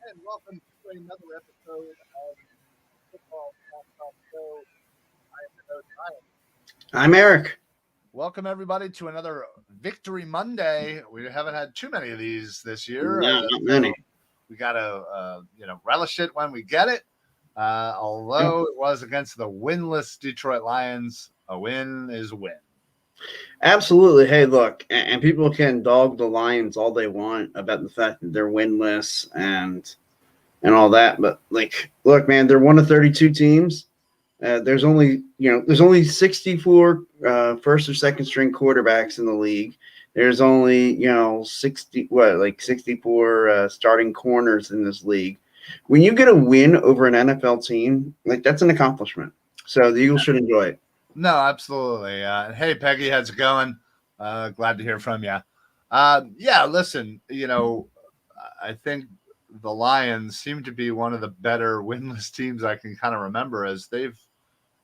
and welcome to another episode of Football Talk Show. I am your host, Ryan. I'm Eric. Welcome everybody to another Victory Monday. We haven't had too many of these this year. No, not many. We gotta, relish it when we get it. Although it was against the winless Detroit Lions, a win is a win. Absolutely. Hey, look, and people can dog the Lions all they want about the fact that they're winless and all that, but look, man, they're one of 32 teams. There's only 64 first or second string quarterbacks in the league. There's only 64 starting corners in this league. When you get a win over an NFL team, that's an accomplishment. So the Eagles should enjoy it. No, absolutely. Hey, Peggy, how's it going? Glad to hear from you. Listen, I think the Lions seem to be one of the better winless teams I can kind of remember, as they've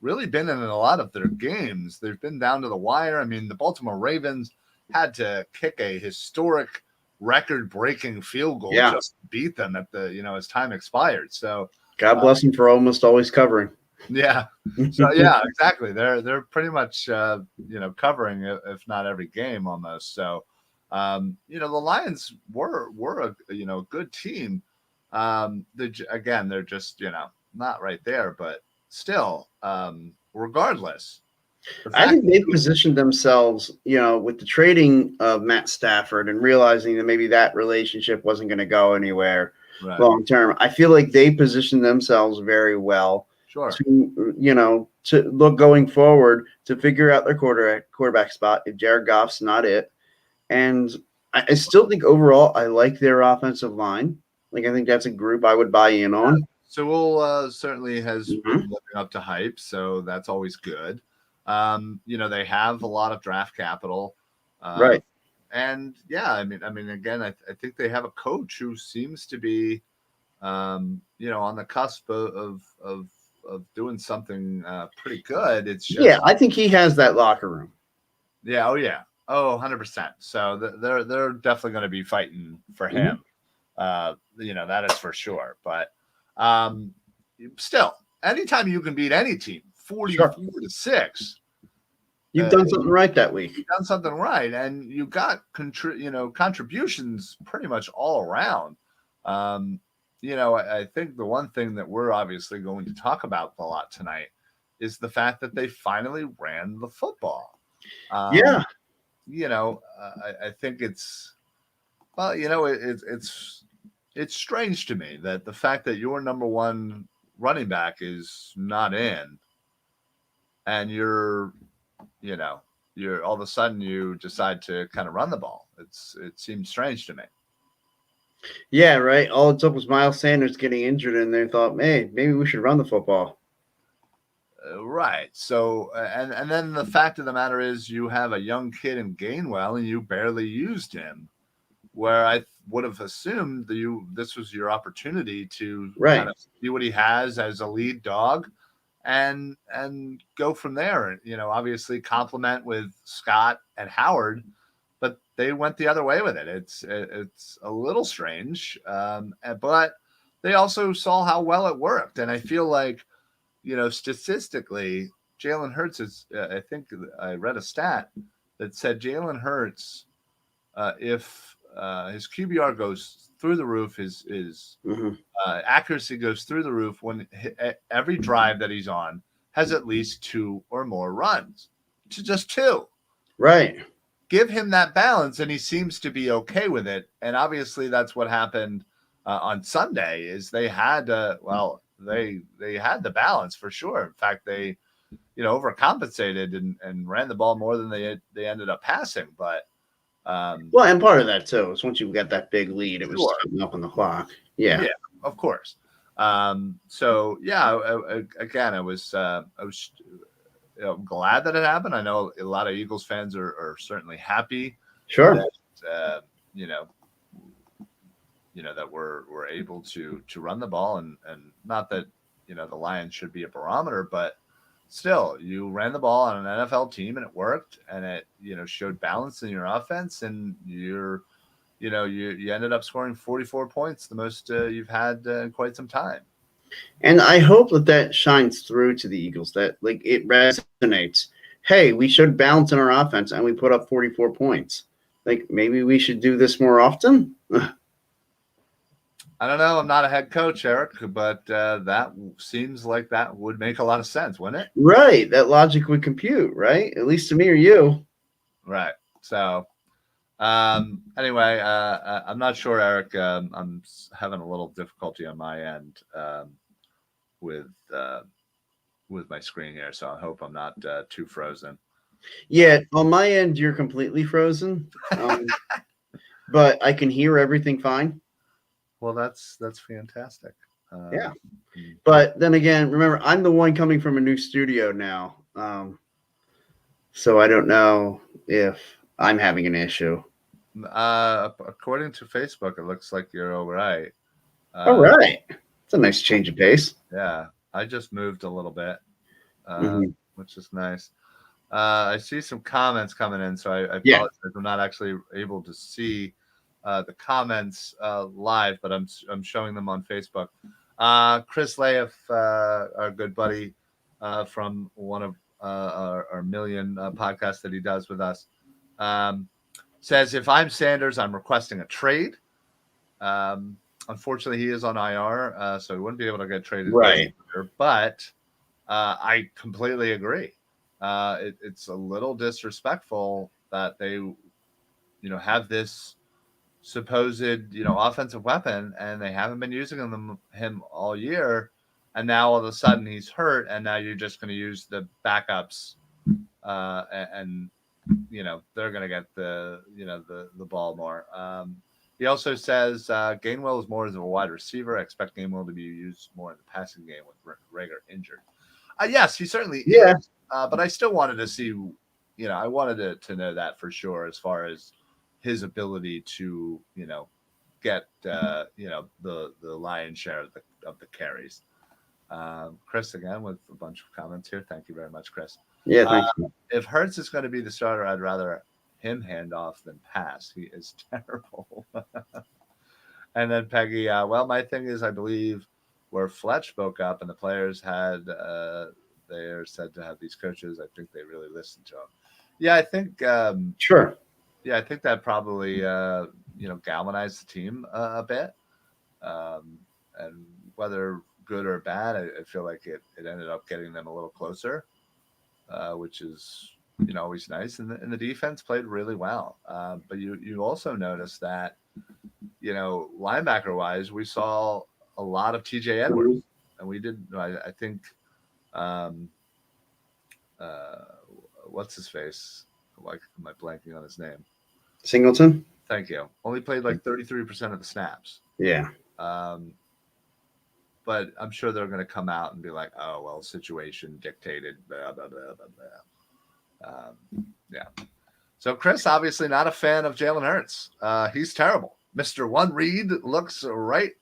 really been in a lot of their games. They've been down to the wire. I mean, the Baltimore Ravens had to kick a historic record-breaking field goal just to beat them at as time expired. So God bless them for almost always covering. Yeah. So exactly. They're pretty much covering, if not every game almost. So the Lions were a good team. They're just not right there, but still, regardless. I think they positioned themselves, with the trading of Matt Stafford and realizing that maybe that relationship wasn't going to go anywhere long term. I feel like they positioned themselves very well. Sure. To look going forward to figure out their quarterback spot if Jared Goff's not it. And I still think overall I like their offensive line. I think that's a group I would buy in on. Sewell certainly has been living up to hype, so that's always good. They have a lot of draft capital. Right. And I mean, again, I think they have a coach who seems to be, on the cusp of doing something pretty good. It's just, I think he has that locker room. Yeah. Oh yeah. Oh, 100%. So they're definitely going to be fighting for him. That is for sure. But still, anytime you can beat any team 44-6, you've done something right that week. You've done something right, and you got contributions pretty much all around. I think the one thing that we're obviously going to talk about a lot tonight is the fact that they finally ran the football. I think it's strange to me that the fact that your number one running back is not in, and you're all of a sudden you decide to kind of run the ball. It seems strange to me. Yeah, right. All it took was Miles Sanders getting injured, and they thought, hey, maybe we should run the football. Right. So, and then the fact of the matter is, you have a young kid in Gainwell, and you barely used him. Where I would have assumed this was your opportunity to kind of see what he has as a lead dog, and go from there. Obviously complement with Scott and Howard, but they went the other way with it. It's a little strange, but they also saw how well it worked, and I feel like, statistically, Jalen Hurts is. I think I read a stat that said Jalen Hurts, if his QBR goes through the roof, his accuracy goes through the roof when every drive that he's on has at least 2 or more runs. To just 2. Right. Give him that balance, and he seems to be okay with it. And obviously, that's what happened on Sunday. Is they had they had the balance for sure. In fact, they overcompensated and ran the ball more than they ended up passing. But and part of that too is once you got that big lead, it was coming up on the clock. Yeah, of course. Again, I was glad that it happened. I know a lot of Eagles fans are certainly happy. Sure. That, that we're able to run the ball, and not that the Lions should be a barometer, but still, you ran the ball on an NFL team and it worked, and it showed balance in your offense, and you're you ended up scoring 44 points, the most you've had in quite some time. And I hope that shines through to the Eagles, that like it resonates. Hey, we showed balance in our offense and we put up 44 points. Like maybe we should do this more often. I don't know. I'm not a head coach, Eric, but that seems like that would make a lot of sense, wouldn't it? Right. That logic would compute, right? At least to me or you. Right. So, anyway, I'm not sure, Eric. I'm having a little difficulty on my end with with my screen here, so I hope I'm not too frozen. Yeah, on my end, you're completely frozen, but I can hear everything fine. Well, that's fantastic. Yeah, but then again, remember, I'm the one coming from a new studio now, so I don't know if I'm having an issue. According to Facebook, it looks like you're all right. All right, it's a nice change of pace. Yeah, I just moved a little bit, Mm-hmm. which is nice. I see some comments coming in, so I Yeah. apologize. I'm not actually able to see the comments live, but I'm showing them on Facebook. Chris Laif, our good buddy from one of our million podcasts that he does with us, says, if I'm Sanders, I'm requesting a trade. Unfortunately, he is on IR, so he wouldn't be able to get traded. Right. But I completely agree. It's a little disrespectful that they, have this supposed, offensive weapon, and they haven't been using him all year, and now all of a sudden he's hurt, and now you're just going to use the backups, and they're going to get the ball more. He also says Gainwell is more as a wide receiver. I expect Gainwell to be used more in the passing game with Rager injured. Yes, he certainly is. But I still wanted to see, I wanted to know that for sure as far as his ability to, get, the lion's share of the carries. Chris, again, with a bunch of comments here. Thank you very much, Chris. Yeah, thank you. If Hurts is going to be the starter, I'd rather him hand off than pass. He is terrible. And then Peggy, well, my thing is, I believe where Fletch spoke up and the players had, they are said to have these coaches. I think they really listened to him. Yeah, I think. Sure. Yeah, I think that probably galvanized the team a bit. And whether good or bad, I feel like it ended up getting them a little closer, which is always nice. And the defense played really well. But you also noticed that linebacker wise, we saw a lot of TJ Edwards, and we did. I think. What's his face? Like, am I blanking on his name? Singleton. Thank you. Only played like 33% of the snaps. Yeah. But I'm sure they're going to come out and be like, "Oh well, situation dictated." Blah blah blah blah blah. Yeah. So Chris, obviously not a fan of Jalen Hurts. He's terrible. Mr. One Read looks right,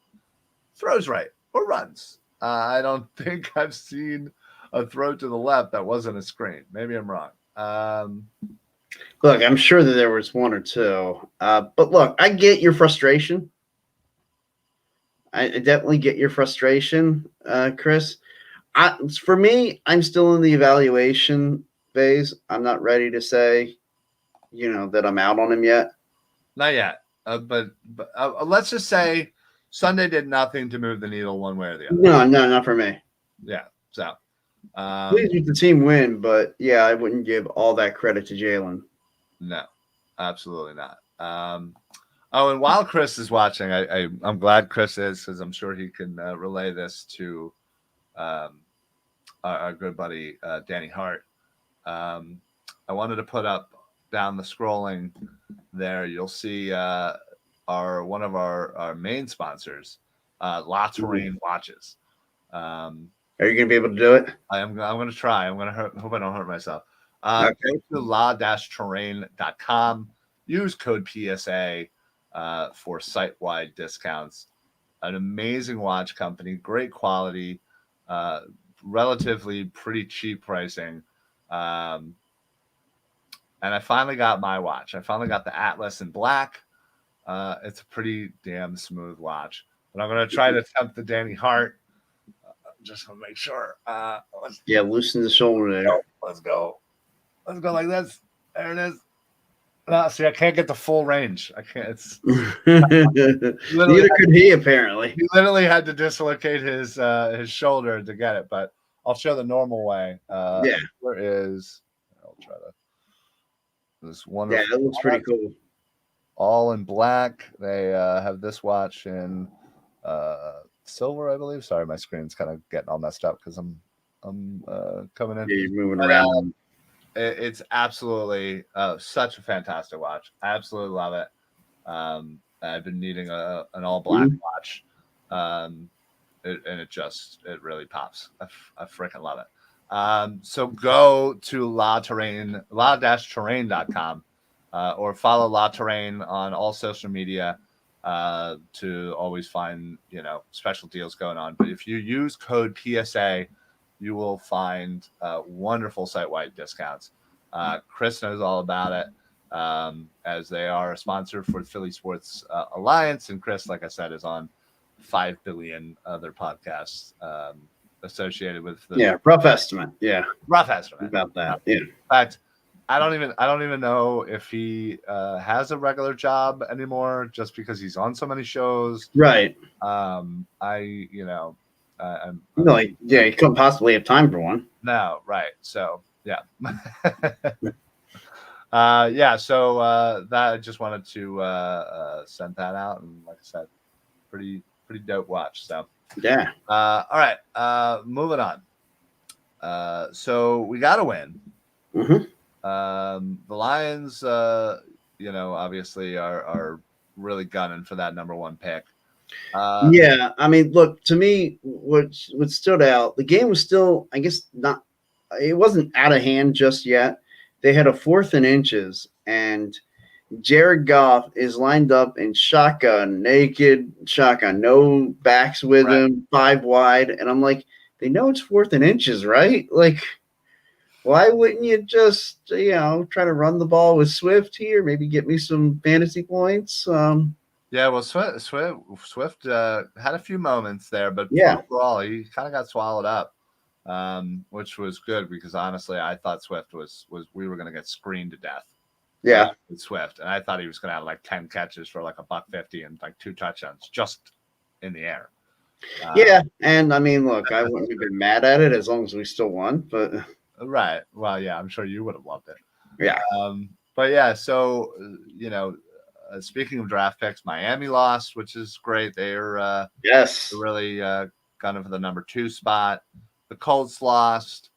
throws right, or runs. I don't think I've seen a throw to the left that wasn't a screen. Maybe I'm wrong. Look, I'm sure that there was one or two. But look, I get your frustration. I definitely get your frustration, Chris. For me, I'm still in the evaluation phase. I'm not ready to say, that I'm out on him yet. Not yet. But let's just say Sunday did nothing to move the needle one way or the other. No, not for me. Yeah. So pleased with the team win, but yeah, I wouldn't give all that credit to Jalen. No, absolutely not. And while Chris is watching, I'm glad Chris is, because I'm sure he can relay this to our good buddy Danny Hart. I wanted to put up down the scrolling there. You'll see one of our main sponsors, La Terrain Watches. Are you going to be able to do it? I'm going to try. I'm going to hope I don't hurt myself. Okay. Go to la-terrain.com. Use code PSA for site-wide discounts. An amazing watch company, great quality, relatively pretty cheap pricing. And I finally got my watch. I finally got the Atlas in black. it's a pretty damn smooth watch. But I'm gonna try to attempt the Danny Hart. Just to make sure. Yeah, loosen the shoulder there. Let's go. Let's go like this. There it is. No, see, I can't get the full range. I can't. It's Neither could he, apparently. he literally had to dislocate his shoulder to get it. But I'll show the normal way. Yeah. Where is? I'll try to. This wonderful. Yeah, it looks pretty cool. All in black. They have this watch in silver, I believe. Sorry, my screen's kind of getting all messed up because I'm coming in. Yeah, you're moving around. It's absolutely such a fantastic watch. I absolutely love it. I've been needing an all black watch, and it really pops. I freaking love it. So go to la-terrain.com or follow La Terrain on all social media to always find special deals going on. But if you use code PSA, you will find wonderful site-wide discounts. Chris knows all about it, as they are a sponsor for the Philly Sports Alliance. And Chris, like I said, is on 5 billion other podcasts associated with the rough estimate. Yeah. Rough estimate. About that. Yeah. In fact, I don't even know if he has a regular job anymore, just because he's on so many shows. Right. I'm Like, yeah, you couldn't possibly have time for one. No, right. So yeah. So that I just wanted to send that out, and like I said, pretty dope watch. So yeah. All right. Moving on. So we got to win. Mm-hmm. The Lions, obviously are really gunning for that number one pick. Yeah, I mean, look, to me, what stood out, the game was still, I guess, not. It wasn't out of hand just yet. They had a 4th and inches, and Jared Goff is lined up in shotgun, naked shotgun, no backs with him, 5 wide, and I'm like, they know it's 4th and inches, right? Like, why wouldn't you just, try to run the ball with Swift here? Maybe get me some fantasy points. Yeah, well, Swift had a few moments there, but overall, he kind of got swallowed up, which was good because honestly, I thought Swift was we were going to get screened to death. Yeah, with Swift, and I thought he was going to have like 10 catches for like $150 and like 2 touchdowns just in the air. Yeah, and I mean, look, I wouldn't have been mad at it as long as we still won, but right. Well, yeah, I'm sure you would have loved it. Yeah. But yeah, so speaking of draft picks, Miami lost, which is great. They're really gunning for the number 2 spot. The Colts lost.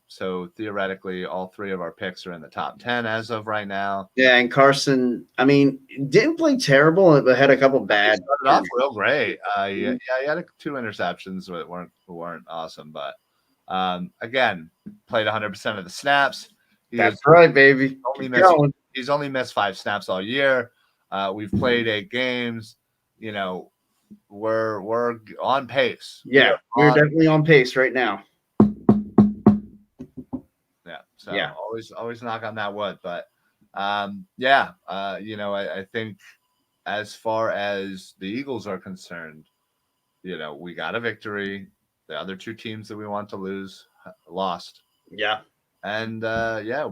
So theoretically, all 3 of our picks are in the top 10 as of right now. Yeah, and Carson, I mean, didn't play terrible, but had a couple bad. He started off real great. He had 2 interceptions that weren't awesome, but again, played 100% of the snaps. That's right, baby. He's only missed 5 snaps all year. We've played 8 games. We're on pace. Yeah, we're definitely on pace right now. Yeah. So always knock on that wood. But I think as far as the Eagles are concerned, we got a victory. The other 2 teams that we want to lose lost. Yeah. And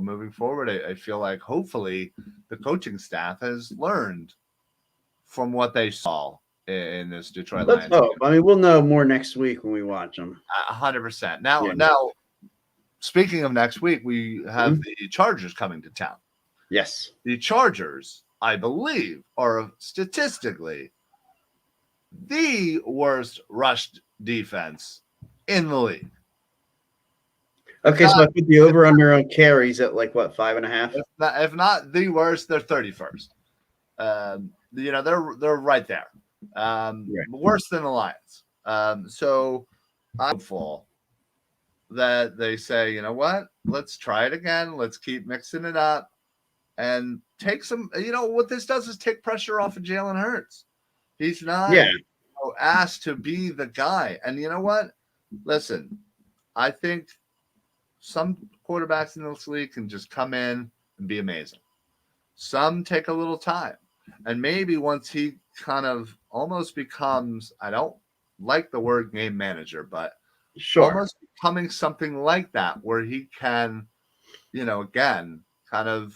moving forward, I feel like hopefully the coaching staff has learned from what they saw in this Detroit Lions. Let's hope. I mean, we'll know more next week when we watch them. 100%. Now, speaking of next week, we have the Chargers coming to town. Yes. The Chargers, I believe, are statistically the worst rushed defense in the league. Okay, so I put the over-under on carries at like, what, 5.5? If not the worst, they're 31st. They're right there. Worse than the Lions. So I'm hopeful that they say, you know what, let's try it again. Let's keep mixing it up and take some, what this does is take pressure off of Jalen Hurts. He's not asked to be the guy. And you know what? Listen, I think some quarterbacks in this league can just come in and be amazing. Some take a little time. And maybe once he kind of almost becomes, I don't like the word game manager, but Sure. almost becoming something like that, where he can, again, kind of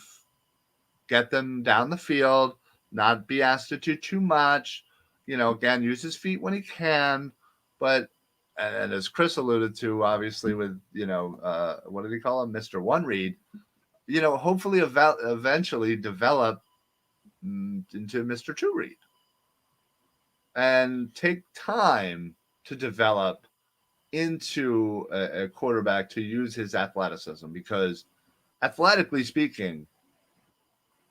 get them down the field, not be asked to do too much, again, use his feet when he can. But, and as Chris alluded to, obviously, with, what did he call him? Mr. One Read, hopefully eventually develop into Mr. Two Read and take time to develop into a quarterback to use his athleticism, because athletically speaking,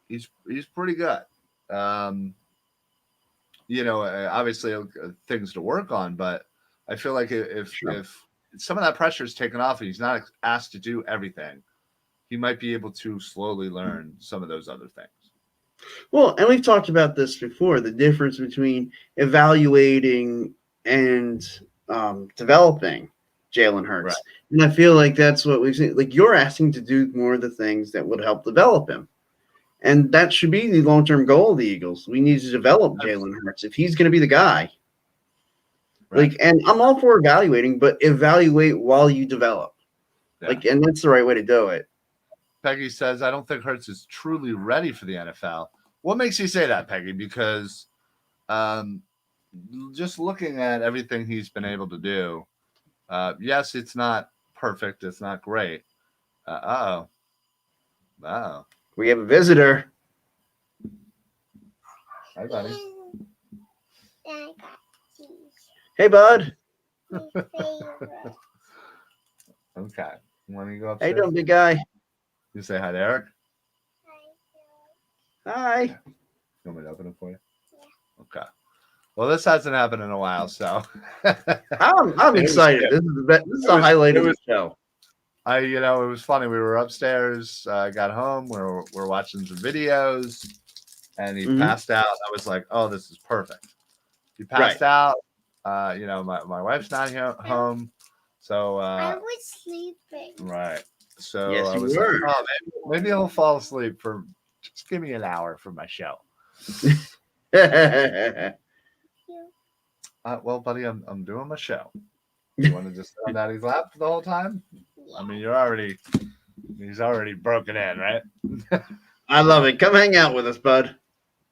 he's pretty good. Um, obviously things to work on, but I feel like Sure. if some of that pressure is taken off and he's not asked to do everything, he might be able to slowly learn some of those other things. Well, and we've talked about this before, the difference between evaluating and developing Jalen Right. Hurts. And I feel like that's what we've seen. Like, you're asking to do more of the things that would help develop him. And that should be the long-term goal of the Eagles. We need to develop Jalen Hurts if he's going to be the guy. Right. Like, and I'm all for evaluating, but evaluate while you develop. Yeah. Like, and that's the right way to do it. Peggy says, I don't think Hurts is truly ready for the NFL. What makes you say that, Peggy? Because just looking at everything he's been able to do, yes, it's not perfect. It's not great. Uh-oh. Oh. We have a visitor. Hi, buddy. Hey, bud. Okay. Want to go How you upstairs? doing, big guy? You say hi to Eric? Hi. You want me to open it for you? Yeah. Okay. Well, this hasn't happened in a while, so I'm excited. This is the highlight of the show. It was funny. We were upstairs. I got home. We're watching some videos, and he passed out. I was like, "Oh, this is perfect." He passed out. My wife's not here home, so I was sleeping. Right. So Yes, I was like, "Oh, maybe he'll fall asleep for just give me an hour for my show." Well, buddy, I'm doing my show. You want to just sit on Daddy's lap for the whole time? I mean, he's already broken in, right? I love it. Come hang out with us, bud.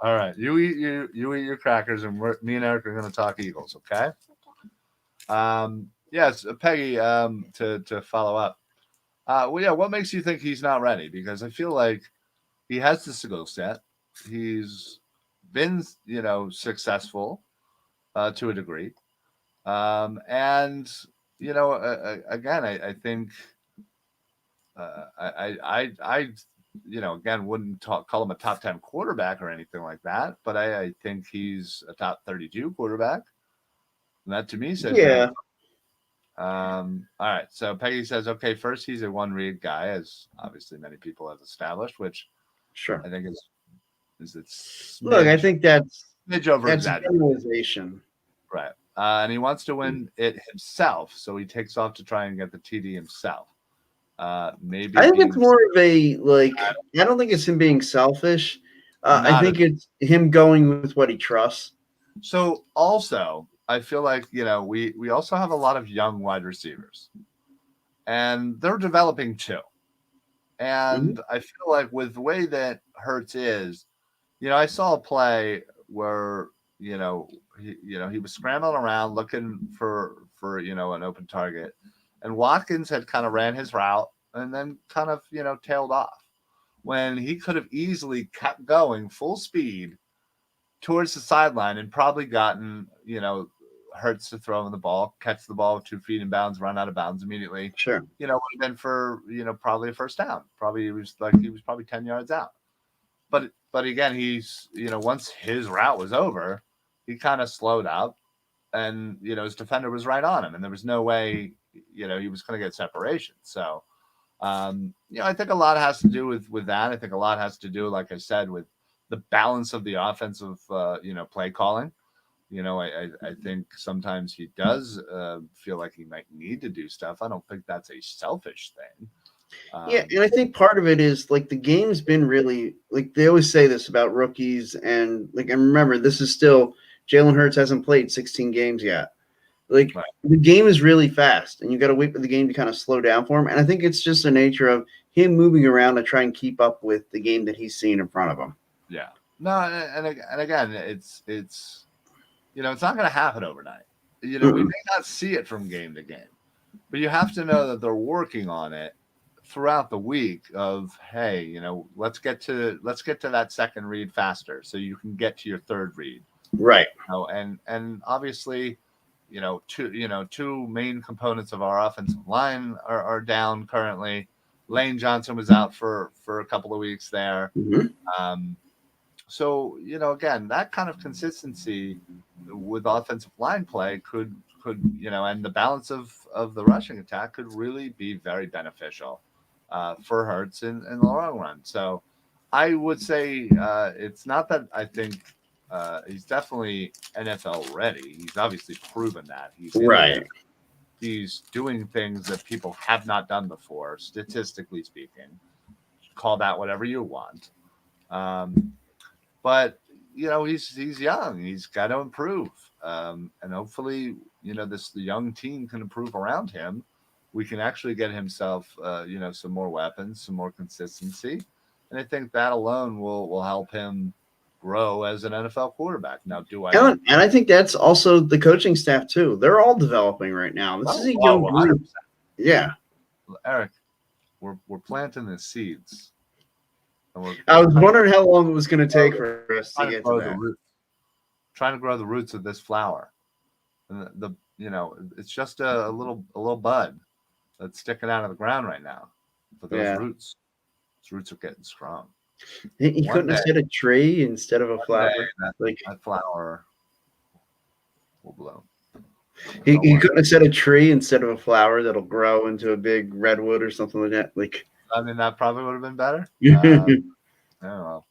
All right, you eat your crackers, and me and Eric are going to talk Eagles, okay? Yes, Peggy. To follow up. What makes you think he's not ready? Because I feel like he has the skill set. He's been, successful to a degree. And again, I think I again wouldn't call him a top 10 quarterback or anything like that, but I think he's a top 32 quarterback. And that to me says Yeah. All right. So Peggy says, okay, first he's a one read guy, as obviously many people have established, which Sure. I think is it's Look, I think that's over that's exaggerated. generalization. Right. And he wants to win it himself, so he takes off to try and get the TD himself. Maybe I think it's more of a I don't think it's him being selfish. I think it's him going with what he trusts. So also, I feel like we also have a lot of young wide receivers, and they're developing too. And I feel like with the way that Hurts is, I saw a play where he was scrambling around looking for an open target, and Watkins had kind of ran his route and then kind of tailed off when he could have easily kept going full speed towards the sideline and probably gotten Hurts to throw him the ball, catch the ball with 2 feet in bounds, run out of bounds immediately. Sure. Would have been for probably a first down. Probably he was probably 10 yards out. But again, he's once his route was over, he kind of slowed up, and his defender was right on him, and there was no way he was going to get separation. So I think a lot has to do with that. I think a lot has to do, like I said, with the balance of the offensive play calling. I think sometimes he does feel like he might need to do stuff. I don't think that's a selfish thing. Yeah, and I think part of it is like the game's been really like they always say this about rookies, and like I remember this is still Jalen Hurts hasn't played 16 games yet. Like Right. the game is really fast, and you got to wait for the game to kind of slow down for him. And I think it's just the nature of him moving around to try and keep up with the game that he's seeing in front of him. Yeah. No, and again, it's it's not going to happen overnight. We may not see it from game to game, but you have to know that they're working on it throughout the week. Of hey, let's get to that second read faster, so you can get to your third read. Right. And obviously, two main components of our offensive line are down currently. Lane Johnson was out for a couple of weeks there. Mm-hmm. So again, that kind of consistency with offensive line play could and the balance of the rushing attack could really be very beneficial for Hurts in the long run. So I would say it's not that I think he's definitely NFL ready. He's obviously proven that he's doing things that people have not done before, statistically speaking. Call that whatever you want. But he's young. He's got to improve, and hopefully, the young team can improve around him. We can actually get himself, some more weapons, some more consistency, and I think that alone will help him grow as an NFL quarterback. Now, And I think that's also the coaching staff too. They're all developing right now. This is a young group. 100%. Yeah, Eric, we're planting the seeds. I was wondering how long it was going to take for us to get to that. Trying to grow the roots of this flower, and it's just a little bud that's sticking out of the ground right now. But those roots are getting strong. He couldn't have said a tree instead of a flower. That flower will bloom. He couldn't have said a tree instead of a flower that'll grow into a big redwood or something like that. Like, I mean, that probably would have been better. I don't know.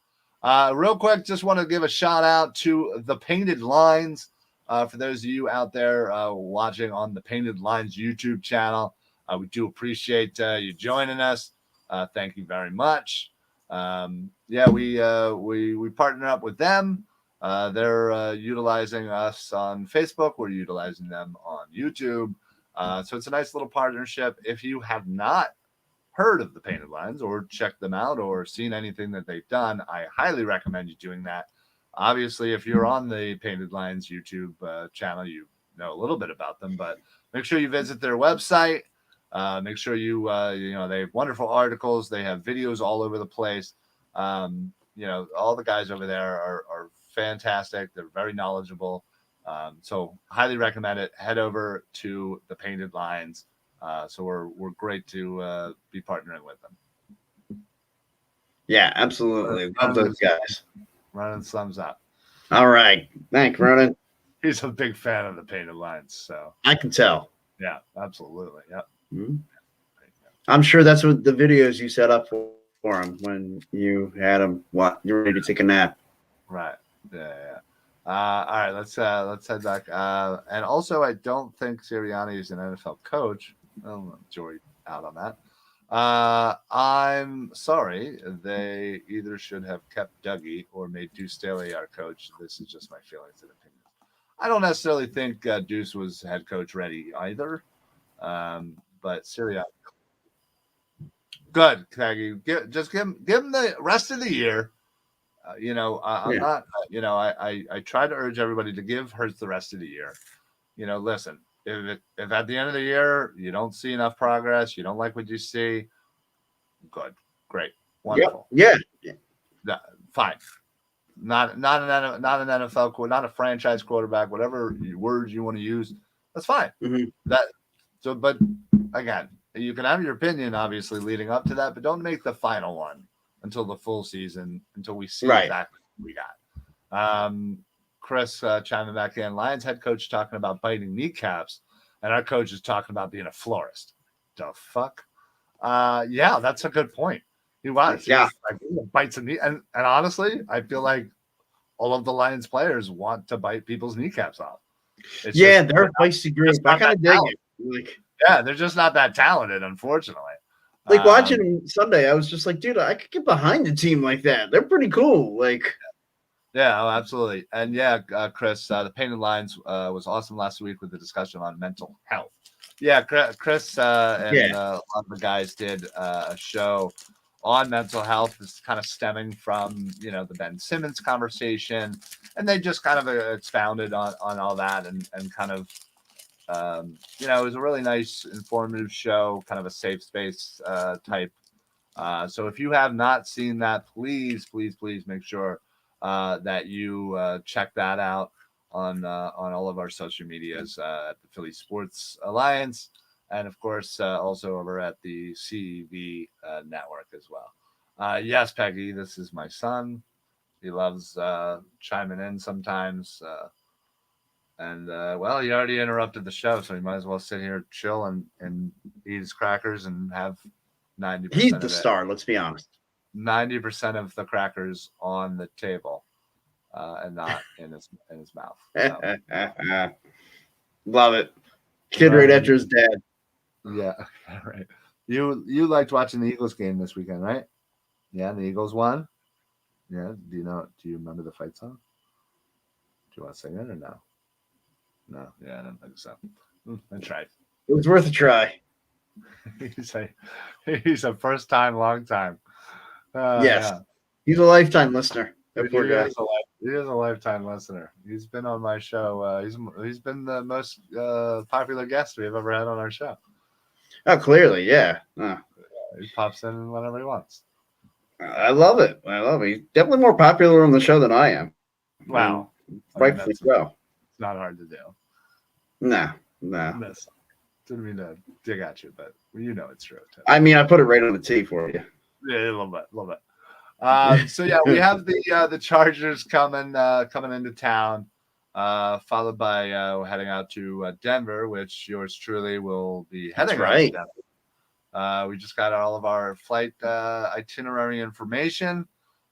Real quick, just want to give a shout out to the Painted Lines. For those of you out there watching on the Painted Lines YouTube channel, we do appreciate you joining us. Thank you very much. We partner up with them. They're utilizing us on Facebook. We're utilizing them on YouTube. So it's a nice little partnership. If you have not heard of the Painted Lines or checked them out or seen anything that they've done, I highly recommend you doing that. Obviously, if you're on the Painted Lines YouTube channel, you know a little bit about them, but make sure you visit their website. Make sure they have wonderful articles. They have videos all over the place. All the guys over there are fantastic. They're very knowledgeable. So highly recommend it. Head over to the Painted Lines. So we're great to be partnering with them. Yeah, absolutely. Love those guys. Ronan thumbs up. All right. Thanks, Ronan. He's a big fan of the Painted Lines. So I can tell. Yeah, absolutely. Yep. Mm-hmm. I'm sure that's what the videos you set up for him when you had him. What you're ready to take a nap. Right. Yeah. All right. Let's head back. And also, I don't think Sirianni is an NFL coach. Jory out on that. I'm sorry. They either should have kept Dougie or made Deuce Staley our coach. This is just my feelings and opinions. I don't necessarily think Deuce was head coach ready either. But Sirianni, good, Caggy. Just give him the rest of the year. I'm not. I try to urge everybody to give Hurts the rest of the year. Listen. If at the end of the year you don't see enough progress, you don't like what you see, good, great, wonderful, yeah, fine. Not an NFL, not a franchise quarterback, whatever words you want to use, that's fine. Mm-hmm. But again, you can have your opinion, obviously, leading up to that, but don't make the final one until the full season, until we see exactly what we got. Chris chiming back in. Lions head coach talking about biting kneecaps, and our coach is talking about being a florist. The fuck? Yeah, that's a good point. He was. Yeah. He bites a knee. And honestly, I feel like all of the Lions players want to bite people's kneecaps off. They're a feisty group. I kind of dig it. Yeah, they're just not that talented, unfortunately. Like watching them Sunday, I was just like, dude, I could get behind a team like that. They're pretty cool. Like, Yeah, oh, absolutely. And yeah, Chris, the Painted Lines was awesome last week with the discussion on mental health. Yeah, Chris and yeah, a lot of the guys did a show on mental health. It's kind of stemming from, the Ben Simmons conversation. And they just kind of expounded on all that and kind of, it was a really nice, informative show, kind of a safe space type. So if you have not seen that, please make sure that you check that out on all of our social medias at the Philly Sports Alliance, and of course also over at the CEV network as well. Yes, Peggy, this is my son. He loves chiming in sometimes. And well, he already interrupted the show, so he might as well sit here, chill, and eat his crackers and have 90% he's of the it. star. Let's be honest. 90% of the crackers on the table, and not in his mouth. So. Love it. Kid right after his dad. Yeah, right. You liked watching the Eagles game this weekend, right? Yeah, the Eagles won. Yeah. Do you remember the fight song? Do you want to sing it or no? No. Yeah, I don't think so. I tried. It was worth a try. he's a first time, long time. Yes. Yeah. He's a lifetime listener. That He poor guy. is a lifetime listener. He's been on my show. He's been the most popular guest we've ever had on our show. Oh, clearly, yeah. He pops in whenever he wants. I love it. He's definitely more popular on the show than I am. Wow. Rightfully so. It's not hard to do. No. Didn't mean to dig at you, but it's true. I mean, I put it right on the tee for you. Yeah, a little bit. So yeah, we have the Chargers coming into town, followed by heading out to Denver, which yours truly will be heading out to Denver. We just got all of our flight itinerary information.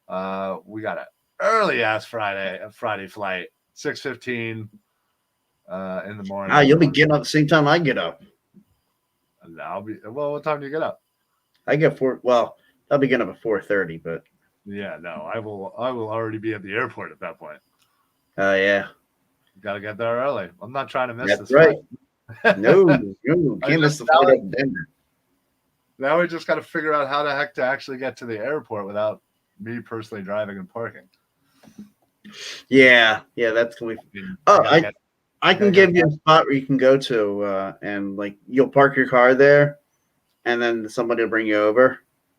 We got an early ass Friday flight, 6:15 in the morning. You'll be getting up at the same time I get up. And what time do you get up? I get I'll be getting up at 4:30, but yeah, no, I will already be at the airport at that point. Yeah. Got to get there early. I'm not trying to miss That's this right. flight. No, can't miss the flight up in Denver. Now we just got to figure out how the heck to actually get to the airport without me personally driving and parking. Yeah, that's gonna be. I can give you a spot where you can go to, and like you'll park your car there, and then somebody will bring you over,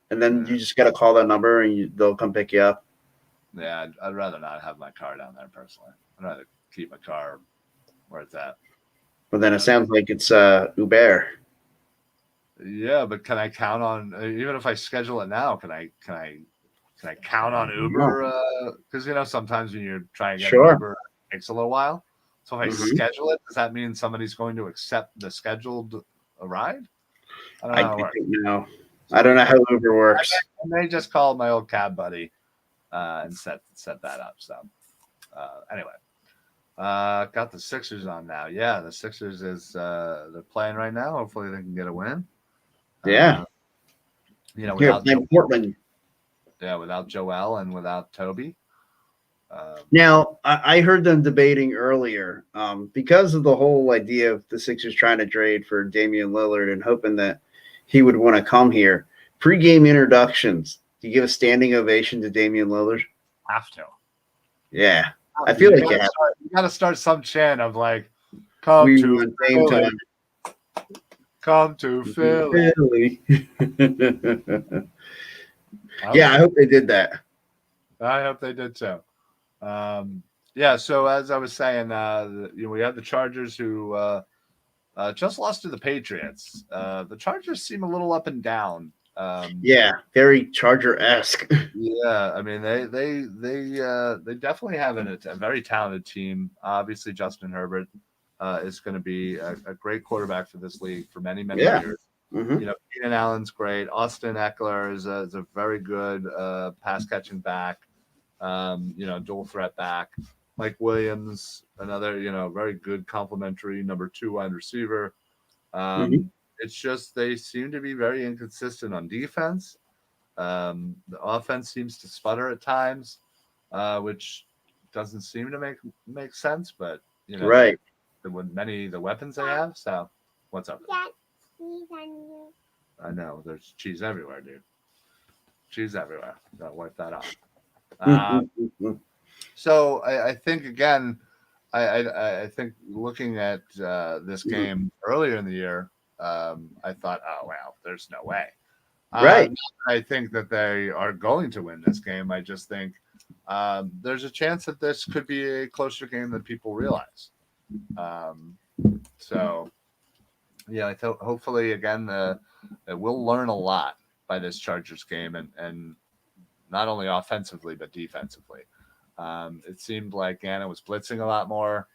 and then you just got to call that number and they'll come pick you up. Yeah, I'd rather not have my car down there personally. I'd rather keep my car where it's at. But then it sounds like it's Uber. Yeah, but can I count on even if I schedule it now? Can I count on Uber? Because sometimes when you're trying to get Uber, it takes a little while. So if I schedule it, does that mean somebody's going to accept the scheduled ride? I don't know how it works. I don't know how Uber works. I may just call my old cab buddy and set that up. So anyway, got the Sixers on now. Yeah, the Sixers is they're playing right now. Hopefully they can get a win. Yeah. Without Portland. Yeah, without Joel and without Toby. Now, I heard them debating earlier because of the whole idea of the Sixers trying to trade for Damian Lillard and hoping that he would want to come here. Pre-game introductions. Do you give a standing ovation to Damian Lillard? Have to. Yeah. I feel like you got to start some chant of like, come to Philly. Come to Philly. Yeah, I hope they did that. I hope they did too. Yeah, so as I was saying, we have the Chargers who just lost to the Patriots. The Chargers seem a little up and down. Yeah, very Charger-esque. Yeah, I mean they definitely have a very talented team. Obviously, Justin Herbert is going to be a great quarterback for this league for many years. Mm-hmm. Keenan Allen's great. Austin Eckler is a very good pass catching back. Dual threat back. Mike Williams, another very good complimentary number 2 wide receiver. It's just they seem to be very inconsistent on defense. The offense seems to sputter at times, which doesn't seem to make sense. But Right. with many the weapons they have. So what's up? Dad, he's on you. I know there's cheese everywhere, dude. Cheese everywhere. Gotta wipe that off. Uh, Mm-mm-mm-mm. so I think again, I think looking at this Mhm. game earlier in the year, I thought, oh wow, there's no way. Right. I think that they are going to win this game. I just think there's a chance that this could be a closer game than people realize. Um, so yeah, I thought hopefully again we'll learn a lot by this Chargers game, and not only offensively but defensively. It seemed like Anna was blitzing a lot more.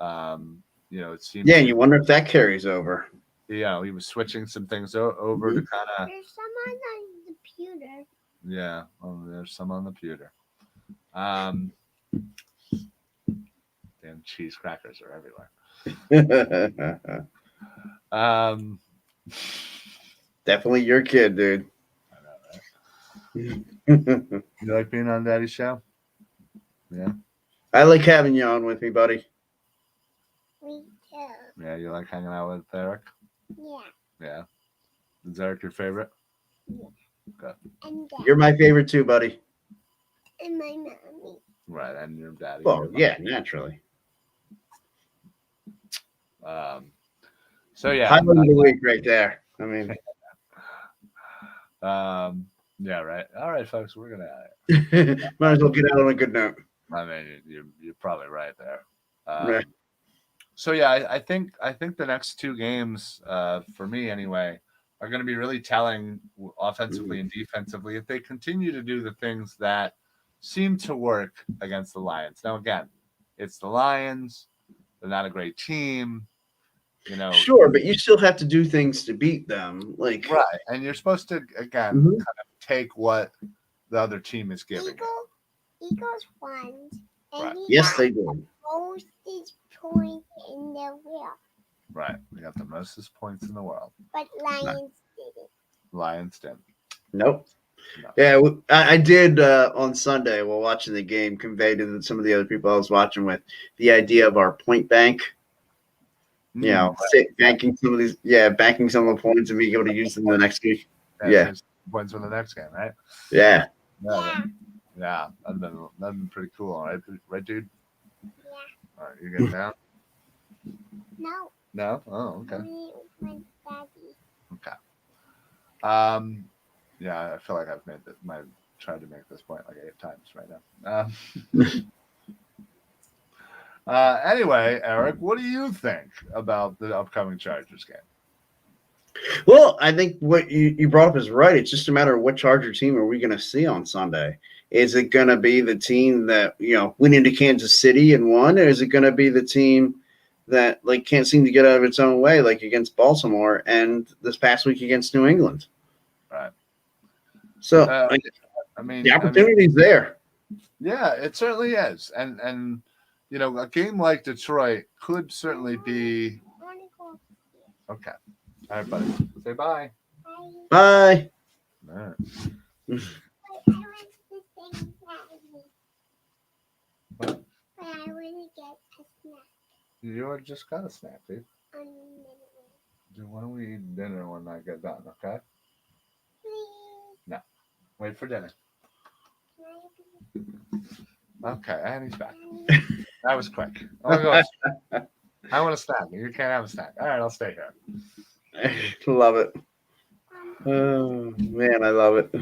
It seemed Yeah, and to, you wonder if that carries over. he was switching some things over to Mhm. kind of, There's someone on the computer. yeah. Oh, there's some on the pewter. Um, damn cheese crackers are everywhere. Um, Definitely your kid, dude. I know, right? You like being on Daddy's show? Yeah, I like having you on with me, buddy. Me too. yeah. You like hanging out with Eric? Yeah. Yeah. Is Eric your favorite? And Dad. You're my favorite too, buddy. And my mommy. Right, and your daddy. Well, yeah, naturally. So yeah. Highlight of the week right there. I mean, Yeah. Right. All right, folks. We're gonna. might as well get out on a good note. I mean, you're probably right there. Right. So yeah, I think the next two games, for me anyway, are going to be really telling offensively and defensively if they continue to do the things that seem to work against the Lions. Now again, it's the Lions; they're not a great team, Sure, but you still have to do things to beat them. Like, right? And you're supposed to again Mhm. kind of take what the other team is giving. Eagles won. And Right. he yes, got they did. most points in the world. Right, we got the mostest points in the world. But Lions didn't. Lions didn't. Nope. No. Yeah, I did on Sunday while watching the game convey to some of the other people I was watching with the idea of our point bank. Banking some of these, banking some of the points and being able to use them the next week. Yeah. Points for the next game, right? Yeah. Yeah, that'd been pretty cool, right, dude? Yeah. All right, you getting down? No. No? Oh, okay. Only with Daddy. Okay. Yeah, I feel like I've tried to make this point like 8 times right now. Anyway, Eric, what do you think about the upcoming Chargers game? Well, I think what you brought up is right. It's just a matter of what Charger team are we going to see on Sunday. Is it going to be the team that, went into Kansas City and won, or is it going to be the team that can't seem to get out of its own way, like against Baltimore and this past week against New England? Right. So, the opportunity's there. Yeah, it certainly is. And a game like Detroit could certainly be okay. All right, buddy. Say bye. Bye. All right. What? But I want to get a snack. You just got a snack, dude. Dude, why don't we eat dinner when I get done, okay? No. Wait for dinner. Okay, and he's back. That was quick. I want a snack. You can't have a snack. All right, I'll stay here. Love it. Oh, man, I love it.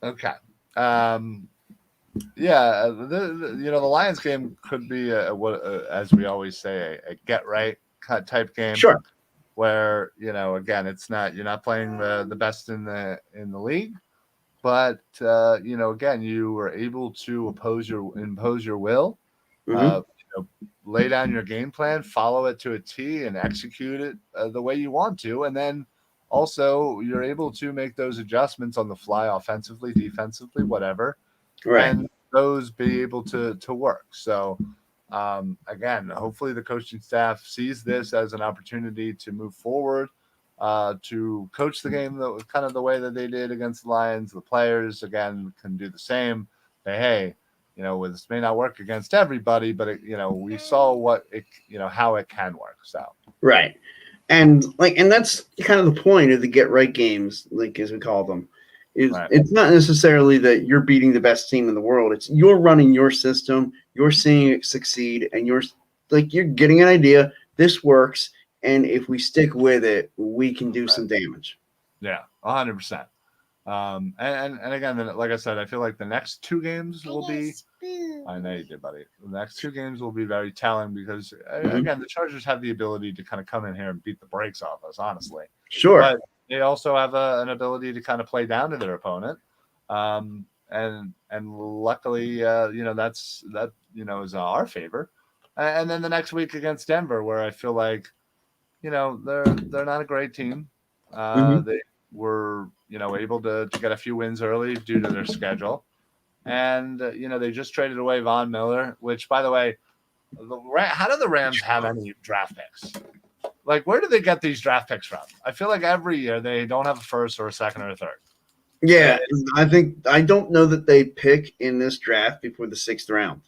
Okay. Yeah, the Lions game could be as we always say, a get right type game. Sure. Where again, you're not playing the best in the league, but again, you were able to impose your will, lay down your game plan, follow it to a T, and execute it the way you want to, and then also you're able to make those adjustments on the fly, offensively, defensively, whatever. Right. And those be able to work. So Again, hopefully the coaching staff sees this as an opportunity to move forward, to coach the game kind of the way that they did against the Lions. The players, again, can do the same. Say, hey, this may not work against everybody, but we saw how it can work. So Right. And that's kind of the point of the get right games, like as we call them. Right. It's not necessarily that you're beating the best team in the world. It's you're running your system, you're seeing it succeed, and you're getting an idea. This works, and if we stick with it, we can do some damage. Yeah, 100%. And again, like I said, I feel like the next two games will be. I know you did, buddy. The next two games will be very telling because again, the Chargers have the ability to kind of come in here and beat the brakes off us, honestly. Sure. But they also have an ability to kind of play down to their opponent. And luckily, that is our favor. And then the next week against Denver, where I feel like, they're not a great team. They were, able to get a few wins early due to their schedule. And, they just traded away Von Miller, which, by the way, how do the Rams have any draft picks? Like, where do they get these draft picks from? I feel like every year they don't have a first or a second or a third. Yeah, I don't know that they pick in this draft before the 6th round.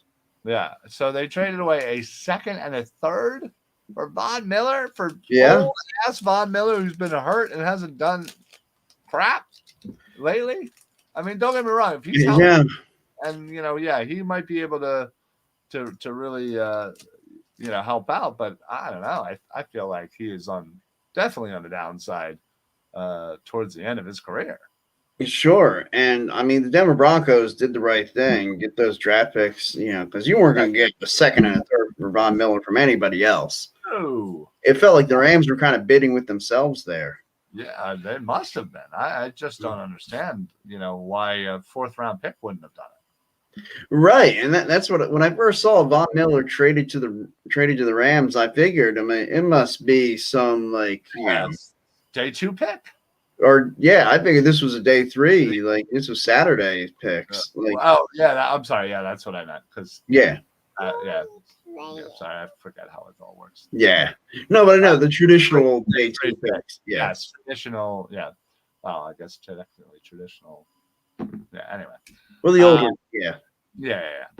Yeah, so they traded away a second and a third for Von Miller, for old-ass Von Miller, who's been hurt and hasn't done crap lately. I mean, don't get me wrong. If he's healthy, and he might be able to really help out. But I don't know. I feel like he is definitely on the downside towards the end of his career. Sure. And I mean, the Denver Broncos did the right thing, get those draft picks, because you weren't going to get a second and a third for Von Miller from anybody else. No. It felt like the Rams were kind of bidding with themselves there. Yeah, they must have been. I just don't understand, why a 4th round pick wouldn't have done it. Right, and that's what when I first saw Von Miller traded to the Rams, I figured, I mean, it must be some day 2 pick. Or I figured this was a day 3, like this was Saturday picks. I'm sorry, that's what I meant. Because sorry, I forget how it all works. Yeah, no, but I know the traditional day 2 picks. Yes, traditional. Yeah, well, I guess technically traditional. Yeah. Anyway, well, the older,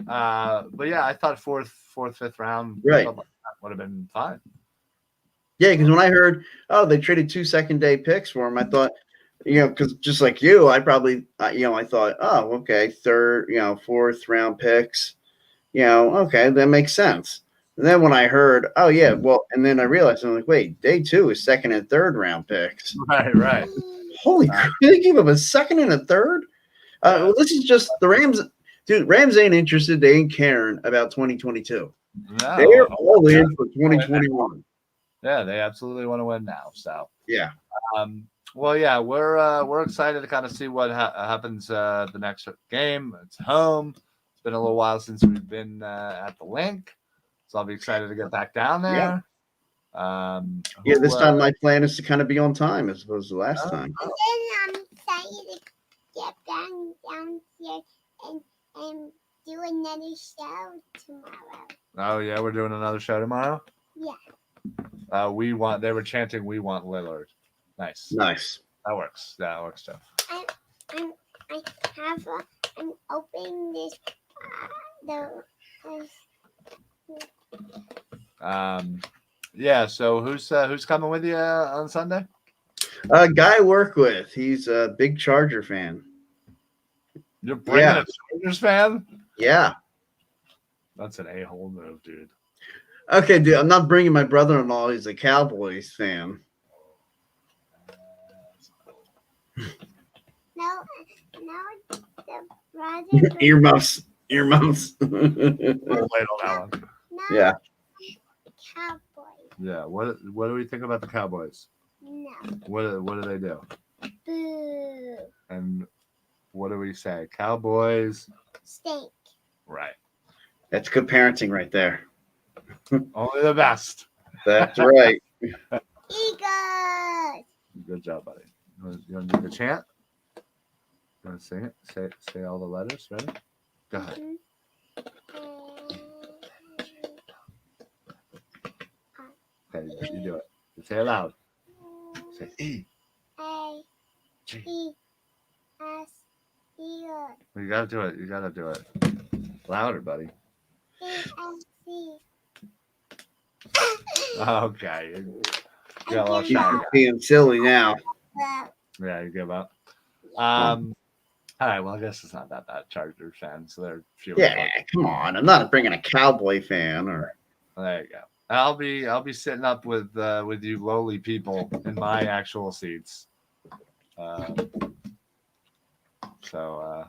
but I thought fourth, 5th round, right, that would have been fine. Yeah, because when I heard, they traded 2 second-day picks for him, I thought, because just like you, I probably, I thought, oh, okay, 3rd, 4th round picks, okay, that makes sense. And then when I heard, and then I realized, I'm like, wait, day 2 is 2nd and 3rd round picks. Right. Holy crap, they gave up a 2nd and a 3rd? Well, this is just the Rams. Dude, Rams ain't interested. They ain't caring about 2022. No, they're all in for 2021. Yeah, they absolutely want to win now. So we're excited to kind of see what happens the next game. It's home. It's been a little while since we've been at the link, so I'll be excited to get back down there. This time my plan is to kind of be on time as opposed to last time. And then I'm excited to get down here and do another show tomorrow. Oh yeah, we're doing another show tomorrow. Yeah. They were chanting, "We want Lillard." Nice. That works. That works too. I'm opening this. So who's coming with you on Sunday? A guy I work with. He's a big Charger fan. You're bringing a Chargers fan? Yeah. That's an a-hole move, dude. Okay, dude, I'm not bringing my brother-in-law. He's a Cowboys fan. No, the brother. Earmuffs. We'll wait on that one. No, Yeah. Cowboys. Yeah. What do we think about the Cowboys? No. What do they do? Boo. And what do we say? Cowboys Stink. Right. That's good parenting right there. Only the best. That's right. Eagles. Good job, buddy. You want to do the chant? You want to sing it? Say all the letters. Ready? Go ahead. Okay, you do it. Say it loud. Say E. A G. E S E You gotta do it. You gotta do it. Louder, buddy. E S C. Okay. You got a I little give shy. up. Being silly now. Yeah, you give up. All right. Well, I guess it's not that bad. Chargers fans, so they're feeling. Yeah, come on. I'm not bringing a Cowboy fan or. There you go. I'll be sitting up with you lowly people in my actual seats. So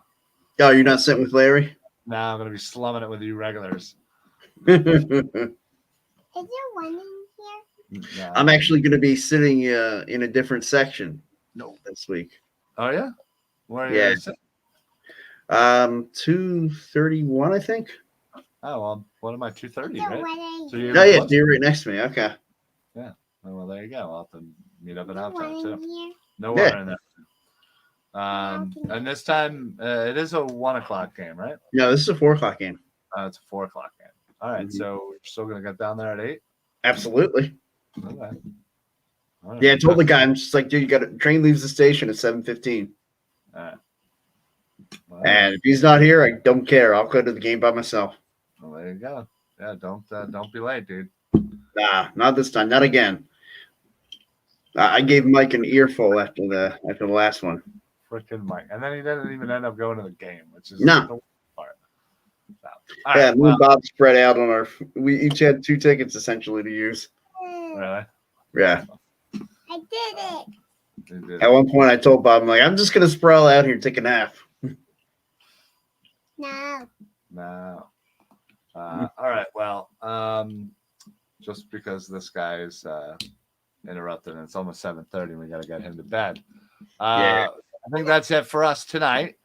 Oh, you're not sitting with Larry? now I'm gonna be slumming it with you regulars. I'm Is there one in here? Nah. actually going to be sitting in a different section this week. Oh yeah. Where are Yeah. you sitting? 231, I think. Oh well, what am I? 230, Is there right? one in So here? you're Oh, yeah, close. you're right next to me. Okay. Oh, well, there you go. I'll have to meet up Is at there halftime one too. in here? No Yeah. one in there. And this time it is a 1 o'clock game, right? No, this is a 4 o'clock game. It's a 4 o'clock game. All right, Mhm. so we're still gonna get down there at 8. Absolutely. Okay. All right. Yeah, I told the guy, I'm just like, dude, you got to train leaves the station at 7:15. All right. Well, And if he's not here, I don't care. I'll go to the game by myself. well, there you go. Yeah, don't be late, dude. Nah, not this time. Not again. I gave Mike an earful after the last one. Freaking Mike. And then he didn't even end up going to the game, which is No. the worst part. So, all Yeah, right, me well, and Bob spread out on our. We each had 2 tickets essentially to use. really? Yeah. I did it. You did At it. one point, I told Bob, I'm like, I'm just gonna sprawl out here and take a nap. No. No. All right. Well, just because this guy is interrupted and it's almost 7:30, and we got to get him to bed. Yeah. I think that's it for us tonight.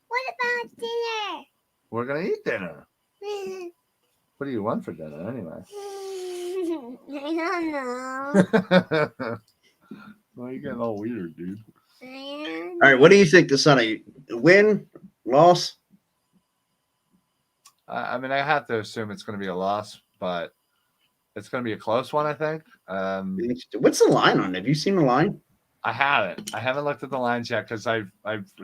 What about dinner? We're gonna eat dinner. What do you want for dinner, anyway? I don't know. Well, you're getting all weird, dude. All right, what do you think, the Sunday? Win, loss? I mean, I have to assume it's going to be a loss, but it's going to be a close one, I think. What's the line on it? Have you seen the line? I haven't looked at the lines yet because I've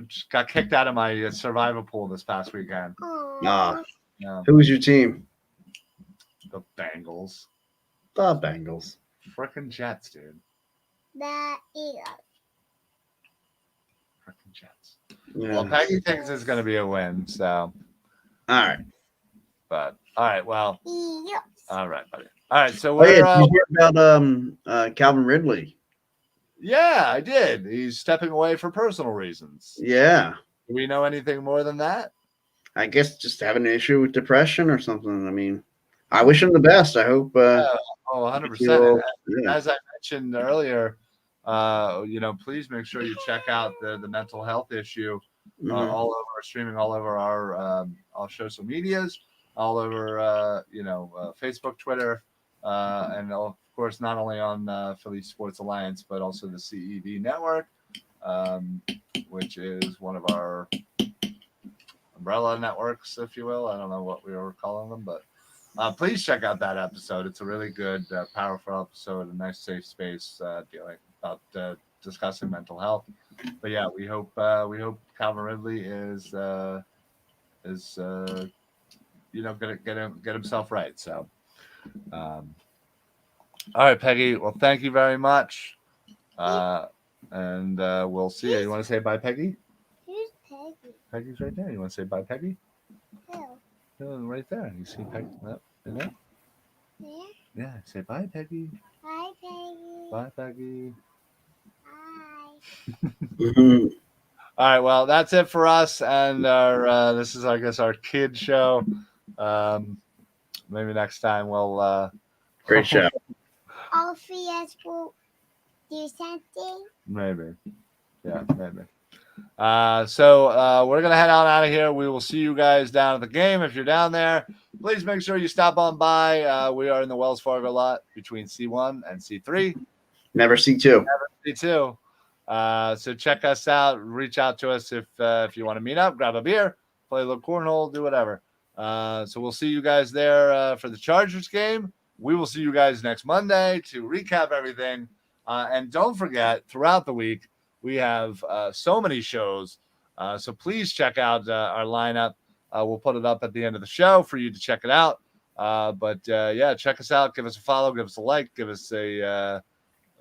just got kicked out of my survival pool this past weekend. Nah. Yeah, Who was your team? the Bengals, The Bengals. frickin' Jets, dude, The Eagles. frickin' Jets. Yeah. Well, Peggy thinks it's going to be a win, so. All right. But all right, well, Eagles. all right, buddy. All right, so Oh, we're yeah, did you hear about Calvin Ridley? yeah, I did. He's stepping away for personal reasons. Yeah. Do we know anything more than that? I guess just having an issue with depression or something. I mean, I wish him the best. I hope. Oh, 100%. Yeah. As I mentioned earlier, please make sure you check out the mental health issue Mhm. all over, streaming all over our social medias, all over Facebook, Twitter, and of course not only on Philly Sports Alliance but also the CEV network, which is one of our umbrella networks, if you will. I don't know what we were calling them, but please check out that episode. It's a really good, powerful episode, a nice safe space dealing about discussing mental health. But yeah, we hope Calvin Ridley is gonna get himself right. So, all right, Peggy. Well, thank you very much, and we'll see you. You want to say bye, Peggy? Who's Peggy? Peggy's right there. You want to say bye, Peggy? Who? Right there. You see Peggy? Yep, in there? There? Yeah. Say bye, Peggy. Hi, Peggy. Bye, Peggy. Hi. Mhm. All right, well, that's it for us, and our this is, I guess, our kid show. Maybe next time we'll Great show. All three of us will do something. maybe, yeah, maybe. So we're gonna head on out of here. We will see you guys down at the game. If you're down there, please make sure you stop on by. We are in the Wells Fargo lot between C1 and C3. Never see two. C2. So check us out. Reach out to us if you want to meet up, grab a beer, play a little cornhole, do whatever. So we'll see you guys there for the Chargers game. we will see you guys next Monday to recap everything. And don't forget, throughout the week, we have so many shows. So please check out our lineup. We'll put it up at the end of the show for you to check it out. But yeah, check us out. Give us a follow. Give us a like. Give us a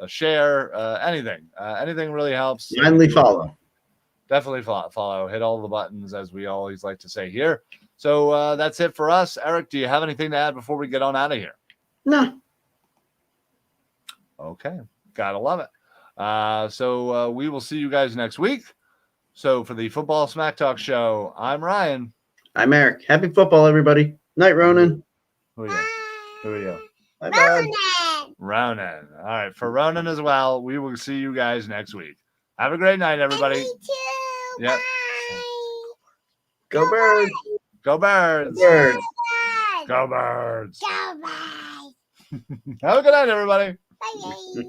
share. Anything. Anything really helps. Kindly follow. Definitely follow. Hit all the buttons, as we always like to say here. So that's it for us. Eric, do you have anything to add before we get on out of here? No. Okay. Gotta love it. So we will see you guys next week. So for the Football Smack Talk Show, I'm Ryan. I'm Eric. Happy football, everybody. Night, Ronan. Who are you? Who are you? Bye-bye. Ronan. All right. For Ronan as well, we will see you guys next week. Have a great night, everybody. Me too. Yep. Bye. Go Birds. Go Birds. Birds. Go Birds. Go Birds. Have a good night, everybody. Bye.